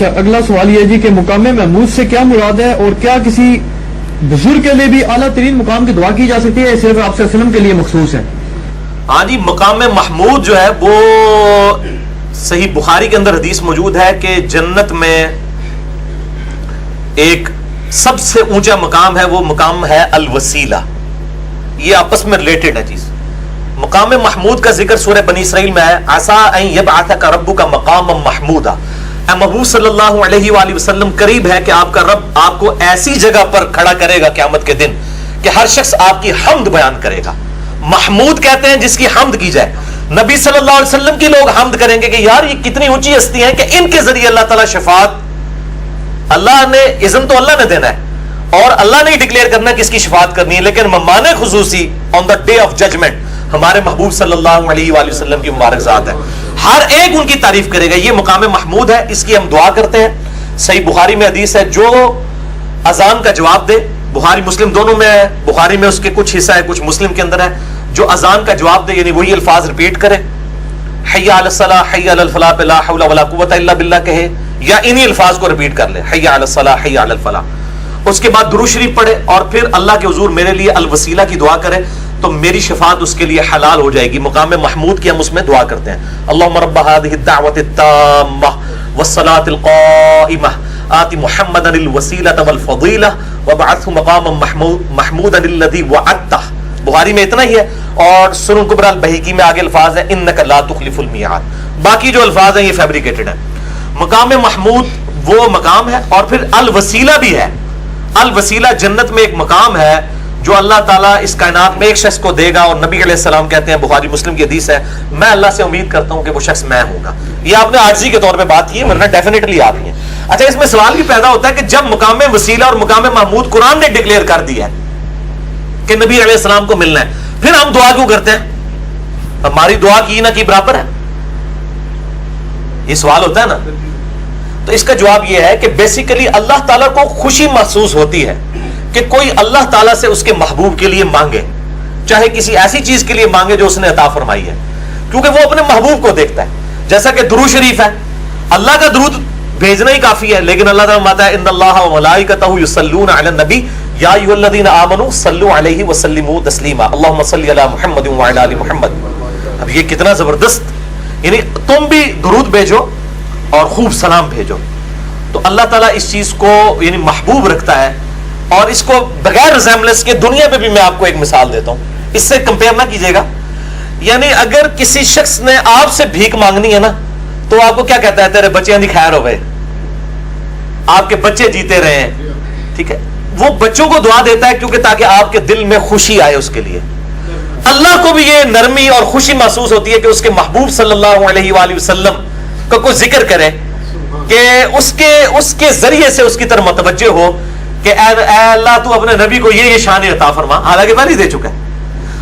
اچھا، اگلا سوال یہ جی کہ مقام محمود سے کیا مراد ہے، اور کیا کسی بزرگ کے لیے بھی اعلیٰ ترین مقام کی دعا کی جا سکتی ہے، صرف آپ صلی اللہ علیہ وسلم کے لیے مخصوص ہے؟ ہاں جی، مقام محمود جو ہے وہ صحیح بخاری کے اندر حدیث موجود ہے کہ جنت میں ایک سب سے اونچا مقام ہے، وہ مقام ہے الوسیلہ. یہ آپس میں ریلیٹڈ ہے چیز. مقام محمود کا ذکر سورہ بنی اسرائیل میں ہے، عسیٰ ان یبعثک ربک مقاما محمودا. اے محبوب صلی اللہ علیہ وآلہ وسلم، قریب ہے کہ آپ کا رب آپ کو ایسی جگہ پر کھڑا کرے گا قیامت کے دن کہ ہر شخص آپ کی حمد بیان کرے گا. محمود کہتے ہیں جس کی حمد کی جائے. نبی صلی اللہ علیہ وسلم کی لوگ حمد کریں گے کہ یار یہ کتنی اونچی ہستی ہیں کہ ان کے ذریعے اللہ تعالیٰ شفاعت، اللہ نے اذن تو اللہ نے دینا ہے اور اللہ نے ہی ڈکلیئر کرنا کس کی شفاعت کرنی ہے، لیکن مہمان خصوصی آن دا ڈے آف ججمنٹ ہمارے محبوب صلی اللہ علیہ وآلہ وسلم کی مبارک ذات ہے. ہر ایک ان کی تعریف کرے گا. یہ مقام محمود ہے، اس کی ہم دعا کرتے ہیں. صحیح بخاری میں حدیث ہے، جو اذان کا جواب دے، بخاری مسلم دونوں میں ہے، بخاری میں اس کے کچھ حصہ ہے، کچھ مسلم کے اندر ہے، جو اذان کا جواب دے یعنی وہی الفاظ ریپیٹ کرے، حی علی الصلاۃ حی علی الفلاح لا حول ولا قوۃ الا باللہ کہے، یا انہی الفاظ کو ریپیٹ کر لے، حی علی الصلاۃ حی علی الفلاح. اس کے بعد درود شریف پڑھے اور پھر اللہ کے حضور میرے لیے الوسیلہ کی دعا کرے تو میری شفاعت اس کے لیے حلال ہو جائے گی. مقام محمود کی ہم اس میں دعا کرتے ہیں. اللہم رب هذه الدعوة التامة والصلاة القائمة آت محمدا الوسیلة والفضیلة وابعثه مقاما محمودا الذي وعدته. بخاری میں اتنا ہی ہے، اور سنن کبری البیہقی میں آگے الفاظ ہیں انک لا تخلف المیعاد. باقی جو الفاظ ہیں یہ فیبریکیٹڈ ہیں. مقام محمود وہ مقام ہے، اور پھر الوسیلہ بھی ہے. الوسیلہ جنت میں ایک مقام ہے جو اللہ تعالیٰ اس کائنات میں ایک شخص کو دے گا، اور نبی علیہ السلام کہتے ہیں، بخاری مسلم کی حدیث ہے، میں اللہ سے امید کرتا ہوں کہ وہ شخص میں ہوں گا. یہ آپ نے عاجزی کے طور پہ بات کی ہے، ورنہ ڈیفینیٹلی آپ ہی ہیں. اچھا، اس میں سوال بھی پیدا ہوتا ہے کہ جب مقام وسیلہ اور مقام محمود قرآن نے ڈکلیئر کر دیا ہے کہ نبی علیہ السلام کو ملنا ہے، پھر ہم دعا کیوں کرتے ہیں؟ ہماری دعا کی نہ کی برابر ہے؟ یہ سوال ہوتا ہے نا. تو اس کا جواب یہ ہے کہ بیسیکلی اللہ تعالیٰ کو خوشی محسوس ہوتی ہے کہ کوئی اللہ تعالیٰ سے اس کے محبوب کے لیے مانگے، چاہے کسی ایسی چیز کے لیے مانگے جو اس نے عطا فرمائی ہے، کیونکہ وہ اپنے محبوب کو دیکھتا ہے. جیسا کہ درود شریف ہے، اللہ کا درود بھیجنا ہی کافی ہے، لیکن اللہ تعالیٰ فرماتا ہے ان اللہ وملائکتہ یصلون علی النبی یا ایھا الذین آمنوا صلوا علیہ وسلموا تسلیما اللہم صل علی محمد وعلی آل محمد. اب یہ کتنا زبردست، یعنی تم بھی درود بھیجو اور خوب سلام بھیجو. تو اللہ تعالیٰ اس چیز کو یعنی محبوب رکھتا ہے، اور اس کو بغیر ریزیمبلنس کے دنیا میں بھی میں آپ کو ایک مثال دیتا ہوں، اس سے کمپیئر نہ کیجیے گا. یعنی اگر کسی شخص نے آپ سے بھیک مانگنی ہے نا، تو آپ کو کیا کہتا ہے؟ تیرے بچے دی خیر ہوئے، آپ کے بچے جیتے رہے، ٹھیک ہے. وہ بچوں کو دعا دیتا ہے کیونکہ تاکہ آپ کے دل میں خوشی آئے اس کے لیے. اللہ کو بھی یہ نرمی اور خوشی محسوس ہوتی ہے کہ اس کے محبوب صلی اللہ علیہ وآلہ وسلم کا کوئی ذکر کرے کہ اس کے ذریعے سے اس کی طرف متوجہ ہو کہ اے اللہ تو اپنے نبی کو یہ شان عطا فرما، حالانکہ پہلے دے چکا ہے.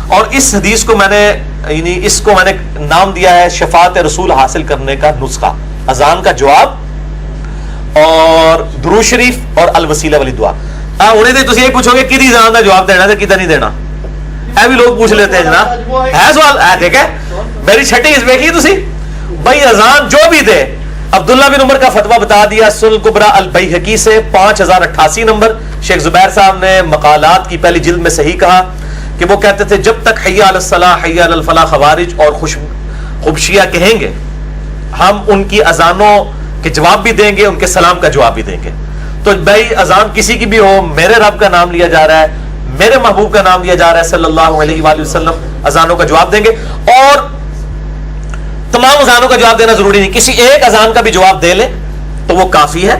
اور اس حدیث کو میں نے یعنی اس کو میں نے نام دیا ہے شفاعت رسول حاصل کرنے کا نسخہ. اذان کا جواب اور درود شریف اور الوسیلہ والی دعا. انہیں تو تسی یہ پوچھو گے کدی اذان کا جواب دینا تے کدی نہیں دینا، اے بھی لوگ پوچھ لیتے ہیں جناب. ہے سوال ٹھیک ہے، میری چھٹی اس دیکھی تسی بھائی اذان جو بھی دے. عبداللہ بن عمر کا فتویٰ بتا دیا سنن کبری البیہقی سے 5088 نمبر. شیخ زبیر صاحب نے مقالات کی پہلی جلد میں صحیح کہا کہ وہ کہتے تھے جب تک حی علی الصلاح حی علی الفلاح خوارج اور خبشیہ کہیں گے، ہم ان کی اذانوں کے جواب بھی دیں گے، ان کے سلام کا جواب بھی دیں گے. تو بھائی اذان کسی کی بھی ہو، میرے رب کا نام لیا جا رہا ہے، میرے محبوب کا نام لیا جا رہا ہے صلی اللہ علیہ وآلہ وسلم، اذانوں کا جواب دیں گے. اور تمام اذانوں کا جواب دینا ضروری نہیں، کسی ایک اذان کا بھی جواب دے لے تو وہ کافی ہے.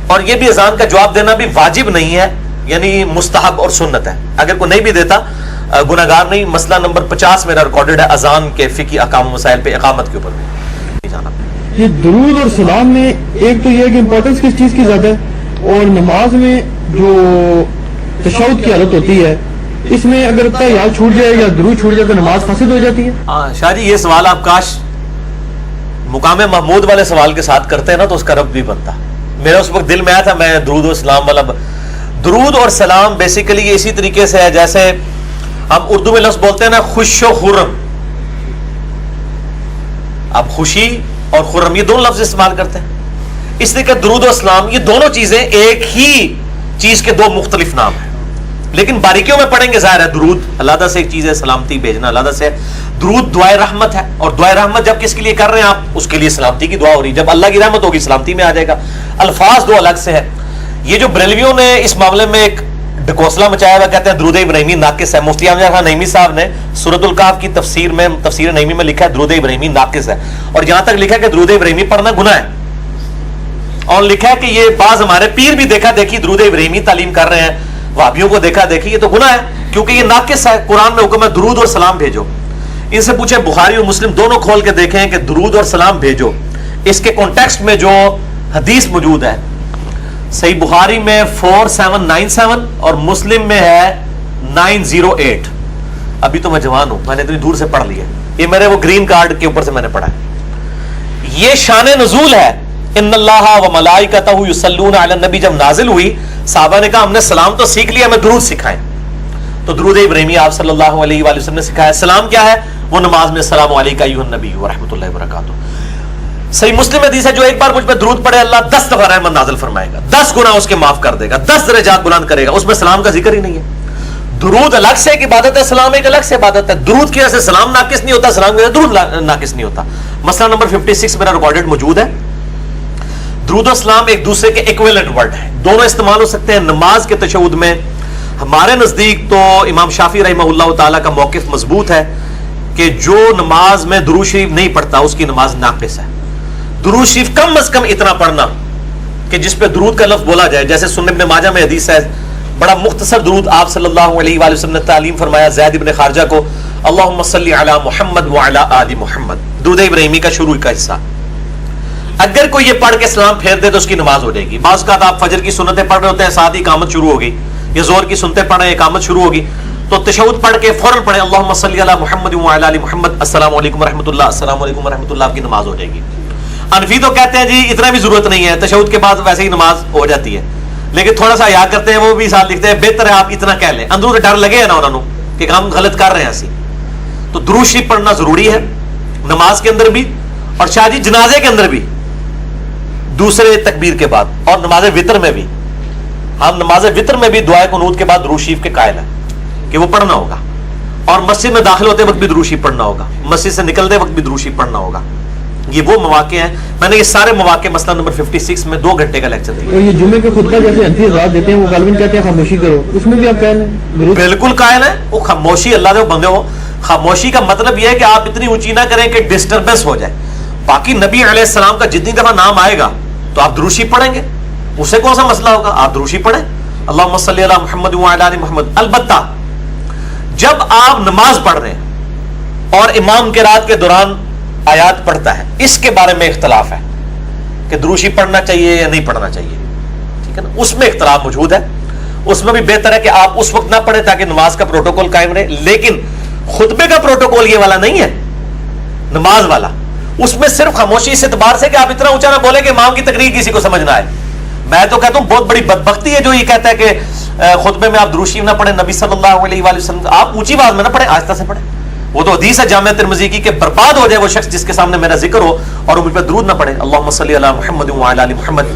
اور یہ بھی اذان کا جواب دینا بھی واجب نہیں ہے، یعنی مستحب اور سنت ہے. اگر کوئی نہیں بھی دیتا گناہگار نہیں. مسئلہ نمبر 50 میرا ریکارڈڈ ہے اذان کے فقہی احکام و مسائل پہ، اقامت کے اوپر بھی جانا. یہ درود اور سلام میں ایک تو یہ کہ امپورٹنس کس چیز کی زیادہ ہے، اور نماز میں جو تشہد کی حالت ہوتی ہے اس میں اگر تحیات چھوٹ جائے یا درود چھوٹ جائے تو نماز فاسد ہو جاتی ہے. شاہ جی یہ سوال آپ کاش مقام محمود والے سوال کے ساتھ کرتے ہیں نا تو اس کا رب بھی بنتا. میرا اس وقت دل میں آیا تھا میں درود و سلام والا. درود اور سلام بیسیکلی یہ اسی طریقے سے ہے جیسے ہم اردو میں لفظ بولتے ہیں نا خوش و خرم. اب خوشی اور خرم یہ دونوں لفظ استعمال کرتے ہیں. اس لیے کہ درود و اسلام یہ دونوں چیزیں ایک ہی چیز کے دو مختلف نام ہیں، لیکن باریکیوں میں پڑھیں گے. ظاہر ہے درود علیحدہ سے ایک چیز ہے، سلامتی بھیجنا علیحدہ سے. درود دعائے رحمت ہے، اور دعائے رحمت جب کس کے لیے کر رہے ہیں آپ، اس کے لیے سلامتی کی دعا ہو رہی ہے. جب اللہ کی رحمت ہوگی سلامتی میں آ جائے گا. الفاظ دو الگ سے ہیں. یہ جو بریلویوں نے اس معاملے میں ایک ڈکوسلا مچایا ہوا، کہتے ہیں درود ابراہیمی ناقص ہے. مفتی احمد خان نعیمی صاحب نے سورۃ الکہف کی تفسیر میں تفسیر نعیمی میں لکھا ہے درود ابراہیمی ناقص ہے، اور یہاں تک لکھا ہے کہ درود ابراہیمی پڑھنا گناہ ہے. اور لکھا ہے کہ یہ بعض ہمارے پیر بھی دیکھا دیکھی درود ابراہیمی تعلیم کر رہے ہیں، وہابیوں کو دیکھا دیکھی، یہ تو گناہ ہے کیونکہ یہ ناقص ہے. قرآن میں حکم ہے درود اور سلام بھیجو. ان سے پوچھیں بخاری اور مسلم دونوں کھول کے دیکھیں کہ درود اور سلام بھیجو اس کے کانٹیکسٹ میں جو حدیث موجود ہے، صحیح بخاری میں 4797 اور مسلم میں ہے 908. ابھی تو میں جوان ہوں، میں نے اتنی دور سے پڑھ لیا، یہ میرے وہ گرین کارڈ کے اوپر سے میں نے پڑھا ہے. یہ شان نزول ہے. ان اللہ و ملائکتہ یصلون علی النبی جب نازل ہوئی، صحابہ نے کہا ہم نے سلام تو سیکھ لیا، ہمیں درود سکھائیں. تو درود ابراہیمی آپ صلی اللہ علیہ وآلہ وسلم نے سکھایا. سلام کیا ہے؟ وہ نماز میں السلام علیکہ ایھا النبی ورحمۃ اللہ وبرکاتہ. صحیح مسلم حدیث ہے جو ایک بار مجھ پہ درود پڑھے اللہ 10 دفعہ رحمت نازل فرمائے گا، 10 گناہ اس کے معاف کر دے گا، 10 درجات بلند کرے گا. اس میں سلام کا ذکر ہی نہیں ہے. درود الگ سے ایک عبادت ہے، سلام ایک الگ سے عبادت ہے. درود کی وجہ سے سلام ناقص نہیں ہوتا، سلام کی وجہ سے درود ناقص نہیں ہوتا. مسئلہ نمبر 56 میرا ریکارڈڈ موجود ہے. درود و اسلام ایک دوسرے کے ایکویلنٹ ورڈ ہیں، دونوں استعمال ہو سکتے ہیں. نماز کے تشہد میں ہمارے نزدیک تو امام شافعی رحمہ اللہ تعالیٰ کا موقف مضبوط ہے کہ جو نماز میں درود شریف نہیں پڑھتا اس کی نماز ناقص ہے. درود شریف کم از کم اتنا پڑھنا کہ جس پہ درود کا لفظ بولا جائے. جیسے سنن ابن ماجہ میں حدیث ہے، بڑا مختصر درود آپ صلی اللہ علیہ وآلہ وسلم نے تعلیم فرمایا زید ابن خارجہ کو، اللہم صلی علی محمد وعلی آل محمد. درود ابراہیمی کا شروع کا حصہ اگر کوئی یہ پڑھ کے سلام پھیر دے تو اس کی نماز ہو جائے گی. بعض اوقات آپ فجر کی سنتیں پڑھ رہے ہوتے ہیں، ساتھ ہی اقامت شروع ہو گئی، یا زور کی سنتیں پڑھ رہے ہیں اقامت شروع ہوگی، تو تشہد پڑھ کے فوراً پڑھیں اللہم صلی علی محمد وعلی آل محمد، السلام علیکم ورحمۃ اللہ، السلام علیکم ورحمۃ اللہ، آپ کی نماز ہو جائے گی. انفی تو کہتے ہیں جی اتنا بھی ضرورت نہیں ہے، تشہد کے بعد ویسے ہی نماز ہو جاتی ہے، لیکن تھوڑا سا یاد کرتے ہیں وہ بھی ساتھ لکھتے ہیں بہتر ہے آپ اتنا کہہ لیں، اندروں سے ڈر لگے نا انہوں کہ ہم غلط کر رہے ہیں ایسی. تو درود شریف پڑھنا ضروری ہے نماز کے اندر بھی، اور شاہ جی جنازے کے اندر بھی دوسرے تکبیر کے بعد، اور نماز وطر میں بھی. ہم نماز وطر میں بھی دعائے قنوت کے بعد درود شریف کے قائل ہیں کہ وہ پڑھنا ہوگا، اور مسجد میں داخل ہوتے وقت بھی درود شریف پڑھنا ہوگا، مسجد سے نکلتے وقت بھی درود شریف پڑھنا ہوگا. یہ وہ مواقع ہیں، میں نے یہ سارے مواقع مسئلہ نمبر 56 میں 2 گھنٹے کا لیکچر دیا. اور یہ جمعے کے خطبہ جیسے انفی حضرات دیتے ہیں وہ غالباً کہتے ہیں خاموشی کرو، اس میں بھی آپ قائل ہیں؟ بالکل قائل ہے. وہ خاموشی اللہ دے بندے ہو، خاموشی کا مطلب یہ ہے کہ آپ اتنی اونچی نہ کریں کہ ڈسٹربنس ہو جائے. باقی نبی علیہ السلام کا جتنی دفعہ نام آئے گا تو آپ درود شریف پڑھیں گے، اسے کون سا مسئلہ ہوگا، آپ درود شریف پڑھیں اللہم صلی علی محمد وعلی آل محمد. البتہ جب آپ نماز پڑھ رہے ہیں اور امام قرات کے دوران آیات پڑھتا ہے، اس کے بارے میں اختلاف ہے کہ درود شریف پڑھنا چاہیے یا نہیں پڑھنا چاہیے، ٹھیک ہے نا، اس میں اختلاف موجود ہے. اس میں بھی بہتر ہے کہ آپ اس وقت نہ پڑھیں تاکہ نماز کا پروٹوکول قائم رہے. لیکن خطبے کا پروٹوکول یہ والا نہیں ہے، نماز والا. اس میں صرف خاموشی اس اعتبار سے کہ آپ اتنا اونچا نہ بولیں کہ امام کی تقریر کسی کو سمجھ نہ آئے. میں تو کہتا ہوں بہت بڑی بدبختی ہے جو یہ کہتا ہے کہ خطبے میں آپ درود شریف نہ پڑھیں، نبی صلی اللہ علیہ وآلہ وسلم آپ اونچی آواز میں نہ پڑھیں، آہستہ سے پڑھیں. وہ تو حدیث ہے جامع ترمذی کی کہ برباد ہو جائے وہ شخص جس کے سامنے میرا ذکر ہو اور وہ مجھ پہ درود نہ پڑھے، اللہم صلی علی محمد وعلی آل محمد.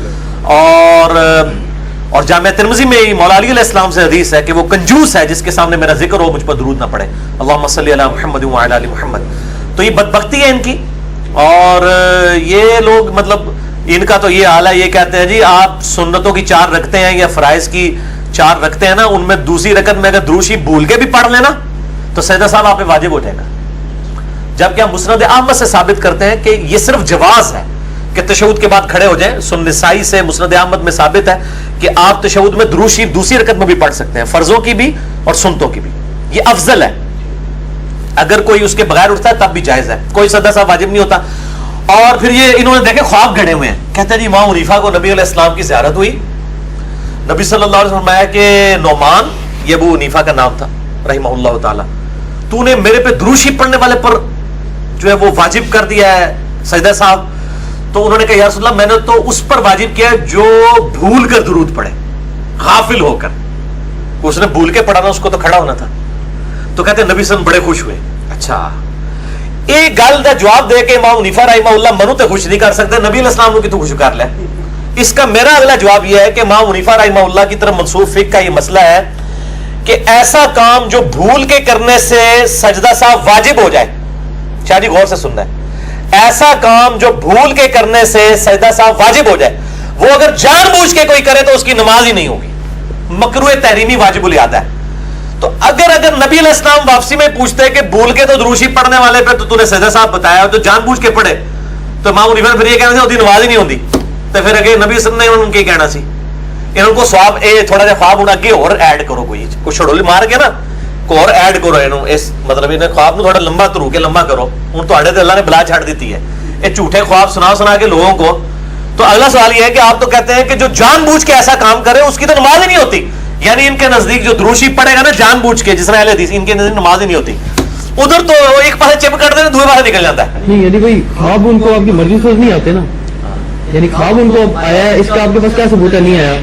اور جامع ترمذی میں مولا علی علیہ السلام سے حدیث ہے کہ وہ کنجوس ہے جس کے سامنے میرا ذکر ہو مجھ پر درود نہ پڑھے، اللہم صلی علی محمد وعلی آل محمد. تو یہ بدبختی ہے ان کی. اور یہ لوگ مطلب ان کا تو یہ حال ہے، یہ کہتے ہیں جی آپ سنتوں کی 4 رکھتے ہیں یا فرائض کی 4 رکھتے ہیں نا، ان میں دوسری رکعت میں اگر درود شریف بھول کے بھی پڑھ لینا تو سیدہ صاحب آپ پہ واجب ہو جائے گا. جبکہ ہم مسند احمد سے ثابت کرتے ہیں کہ یہ صرف جواز ہے کہ تشہد کے بعد کھڑے ہو جائیں. سنن نسائی سے مسند احمد میں ثابت ہے کہ آپ تشہد میں درود شریف دوسری رکعت میں بھی پڑھ سکتے ہیں، فرضوں کی بھی اور سنتوں کی بھی. یہ افضل ہے. اگر کوئی اس کے بغیر اٹھتا ہے تب بھی جائز ہے، کوئی سیدہ صاحب واجب نہیں ہوتا. اور پھر یہ انہوں نے دیکھے خواب گھڑے ہوئے ہیں، کہتے ہیں جی امام حنیفہ کو نبی علیہ السلام کی زیارت ہوئی، نبی صلی اللہ علیہ وسلم فرمایا کہ نعمان، یہ ابو حنیفہ کا نام تھا رحمہ اللہ تعالی، تو نے میرے پہ درود شریف پڑھنے والے پر جو ہے وہ واجب کر دیا ہے سجدہ صاحب. تو انہوں نے کہا یا رسول اللہ میں نے تو اس پر واجب کیا ہے جو بھول کر درود پڑھے، غافل ہو کر. اس نے بھول کے پڑھا نا، اس کو تو کھڑا ہونا تھا. تو کہتے ہیں نبی صلی اللہ علیہ وسلم بڑے خوش ہوئے. اچھا ایک گل کا جواب دے کے امام حنیفہ رحمہ اللہ منو تے خوش نہیں کر سکتے، نبی علیہ السلام کو کتوں خوش کر لیا. اس کا میرا اگلا جواب یہ ہے کہ امام حنیفہ رحمہ اللہ کی طرف منسوب فقہ کا یہ مسئلہ ہے کہ ایسا کام جو بھول کے کرنے سے سجدہ سہو واجب ہو جائے، شاہ جی غور سے سننا ہے، ایسا کام جو بھول کے کرنے سے سجدہ سہو واجب ہو جائے، وہ اگر جان بوجھ کے کوئی کرے تو اس کی نماز ہی نہیں ہوگی، مکروہ تحریمی واجب الادا ہے۔ تو اگر نبی علیہ السلام واپسی میں پوچھتے کہ بھول کے تو دروشی پڑھنے والے پہ تو نے سجدہ صاحب بتایا تو جان بوجھ کے پڑھے، تو امام حنیفہ نے پھر یہ کہنا تھا نماز ہی نہیں ہوتی، تو پھر اگے نبی صلی اللہ علیہ وسلم نے ان کہنا سی ان کو سواب اے تھوڑا جا خواب ہونا اگے اور ایڈ کرو، کوئی چھڑولی مار کے نا کو اور ایڈ کرو انہوں اس مطلب انہیں خواب نو تھوڑا لمبا ترو کے لمبا کرو، ہوں تو اللہ نے بلا چھڑ دیتی ہے یہ جھوٹے خواب سنا کے لوگوں کو۔ تو اگلا سوال یہ ہے کہ آپ تو کہتے ہیں کہ جو جان بوجھ کے ایسا کام کرے اس کی تو نماز ہی نہیں ہوتی، یعنی ان کے نزدیک جو دروشی پڑے گا نا جان بوجھ کے، جس طرح اہل حدیث ان کے نزدیک نماز ہی نہیں ہوتی، ادھر تو ایک پاسے چپ کر دینا دوسرے پاسے نکل جاتا ہے۔ نہیں یعنی بھائی خواب ان کو آپ کی مرضی سے نہیں آتے نا، یعنی خواب ان کو آیا ہے، اس کا آپ کے پاس کیا ثبوت ہے نہیں آیا؟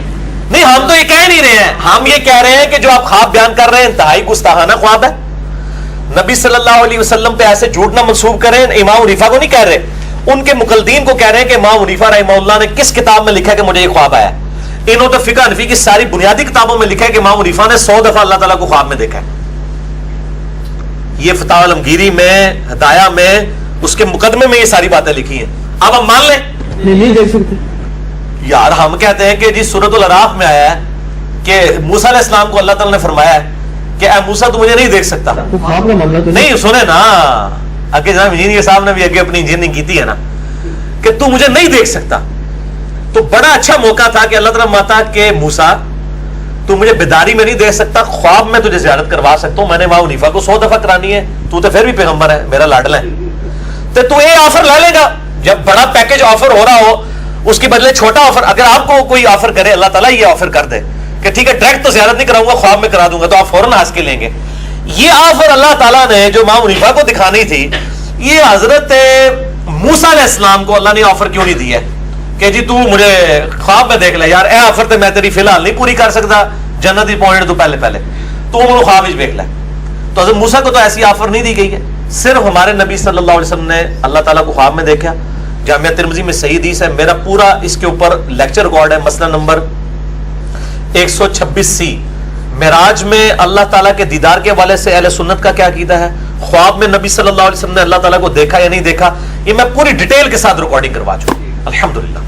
نہیں ہم تو یہ کہہ نہیں رہے ہیں، ہم یہ کہہ رہے ہیں کہ جو آپ خواب بیان کر رہے ہیں انتہائی گستاخانہ خواب ہے، نبی صلی اللہ علیہ وسلم پہ ایسے جھوٹ نہ منسوب کریں۔ امام حنیفہ کو نہیں کہہ رہے، ان کے مقلدین کو کہہ رہے ہیں کہ امام حنیفہ رحمہ اللہ نے کس کتاب میں لکھا کہ مجھے یہ خواب آیا۔ انہوں تو فقہ حنفی کی ساری بنیادی کتابوں میں لکھا ہے کہ امام حنیفہ نے 100 دفعہ اللہ تعالیٰ کو خواب میں دیکھا ہے، یہ فتاوی علمگیری میں، ہدایہ میں، اس کے مقدمے میں یہ ساری باتیں لکھی ہیں۔ اب ہم مان لیں نہیں دیکھ سکتے یار، ہم کہتے ہیں کہ جی سورۃ الاعراف میں آیا ہے کہ موسیٰ علیہ السلام کو اللہ تعالیٰ نے فرمایا ہے کہ اے موسیٰ تو مجھے نہیں دیکھ سکتا۔ تو خواب کا معاملہ تو نہیں سنے نا، اگے جناب انجینئر صاحب نے بھی اگے اپنی انجینئرنگ کی ہے نا کہ تو مجھے نہیں دیکھ سکتا، تو بڑا اچھا موقع تھا کہ اللہ تعالیٰ ماتا کہ موسیٰ تو مجھے بیداری میں نہیں دیکھ سکتا، خواب میں تجھے زیارت کروا سکتا ہوں، میں نے امام حنیفہ کو 100 دفعہ کرانی ہے، تو پھر بھی پیغمبر ہے، میرا لاڈلا ہے، تو یہ آفر لے لے گا۔ جب بڑا پیکج آفر ہو رہا ہو اس کے بدلے چھوٹا آفر اگر آپ کو کوئی آفر کرے، اللہ تعالیٰ یہ آفر کر دے کہ ٹھیک ہے ڈائریکٹ تو زیارت نہیں کراؤں گا، خواب میں کرا دوں گا، تو آپ فوراً ہنس کے لیں گے۔ یہ آفر اللہ تعالیٰ نے جو امام حنیفہ کو دکھانی تھی، یہ حضرت موسیٰ علیہ السلام کو اللہ نے آفر کیوں نہیں دی ہے کہ جی تو مجھے خواب میں دیکھ لے یار، اے آفر تو میں تیری فی الحال نہیں پوری کر سکتا، جنت ہی پہنچنے تو پہلے تو مجھے خواب ہی دیکھ لے۔ تو حضرت موسیٰ کو تو ایسی آفر نہیں دی گئی ہے، صرف ہمارے نبی صلی اللہ علیہ وسلم نے اللہ تعالیٰ کو خواب میں دیکھا۔ جامعہ ترمذی میں صحیح حدیث ہے، میرا پورا اس کے اوپر لیکچر ریکارڈ ہے، مسئلہ نمبر 126C، معراج میں اللہ تعالیٰ کے دیدار کے حوالے سے اہل سنت کا کیا عقیدہ ہے، خواب میں نبی صلی اللہ علیہ وسلم نے اللہ تعالیٰ کو دیکھا یا نہیں دیکھا، یہ میں پوری ڈیٹیل کے ساتھ ریکارڈنگ کروا چکا ہوں الحمدللہ۔